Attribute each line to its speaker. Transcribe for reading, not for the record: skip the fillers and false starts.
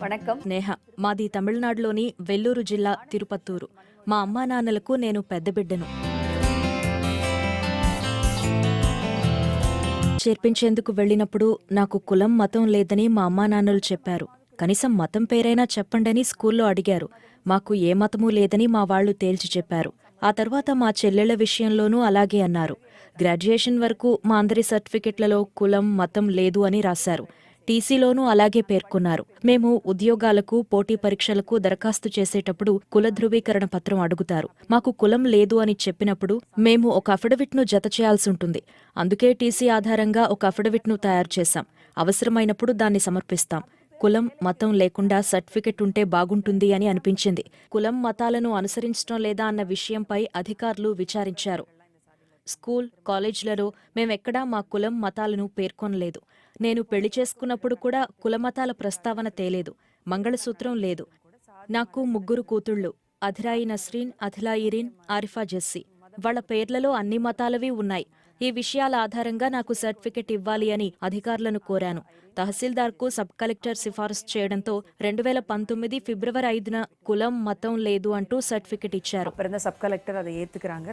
Speaker 1: వణక్కం.
Speaker 2: నేహ. మాది తమిళనాడులోని వెల్లూరు జిల్లా తిరుపత్తూరు. మా అమ్మా నాన్నలకు నేను పెద్ద బిడ్డను. చేర్పించేందుకు వెళ్ళినప్పుడు నాకు కులం మతం లేదని మా అమ్మా నాన్నలు చెప్పారు. కనీసం మతం పేరైనా చెప్పండని స్కూల్లో అడిగారు. మాకు ఏ మతమూ లేదని మా వాళ్లు తేల్చి చెప్పారు. ఆ తర్వాత మా చెల్లెళ్ల విషయంలోనూ అలాగే అన్నారు. గ్రాడ్యుయేషన్ వరకు మా అందరి సర్టిఫికెట్లలో కులం మతం లేదు అని రాశారు. టీసీలోనూ అలాగే పేర్కొన్నారు. మేము ఉద్యోగాలకు పోటీ పరీక్షలకు దరఖాస్తు చేసేటప్పుడు కుల ధృవీకరణ పత్రం అడుగుతారు. మాకు కులం లేదు అని చెప్పినప్పుడు మేము ఒక అఫిడవిట్ను జత చేయాల్సుంటుంది. అందుకే టీసీ ఆధారంగా ఒక అఫిడవిట్ను తయారు చేశాం. అవసరమైనప్పుడు దాన్ని సమర్పిస్తాం. కులం మతం లేకుండా సర్టిఫికెట్ ఉంటే బాగుంటుంది అని అనిపించింది. కులం మతాలను అనుసరించడం లేదా అన్న విషయంపై అధికారులు విచారించారు. స్కూల్ కాలేజ్లలో మేమెక్కడా మా కులం మతాలను పేర్కొనలేదు. నేను పెళ్లి చేసుకున్నప్పుడు కూడా కులమతాల ప్రస్తావన తేలేదు. మంగళసూత్రం లేదు. నాకు 3 కూతుళ్లు. అధిరాయి నస్రీన్, అథిలా ఇరిన్, ఆరిఫా జెస్సీ. వాళ్ల పేర్లలో అన్ని మతాలవి ఉన్నాయి. ఈ విషయాల ఆధారంగా నాకు సర్టిఫికెట్ ఇవ్వాలి అని అధికారులను కోరాను. తహసీల్దార్కు సబ్ కలెక్టర్ సిఫారసు చేయడంతో 2019 ఫిబ్రవరి 5న కులం మతం లేదు అంటూ సర్టిఫికెట్ ఇచ్చారు.
Speaker 1: பிறந்த சப் கலெக்டர் அதை ஏத்துக்கிறாங்க.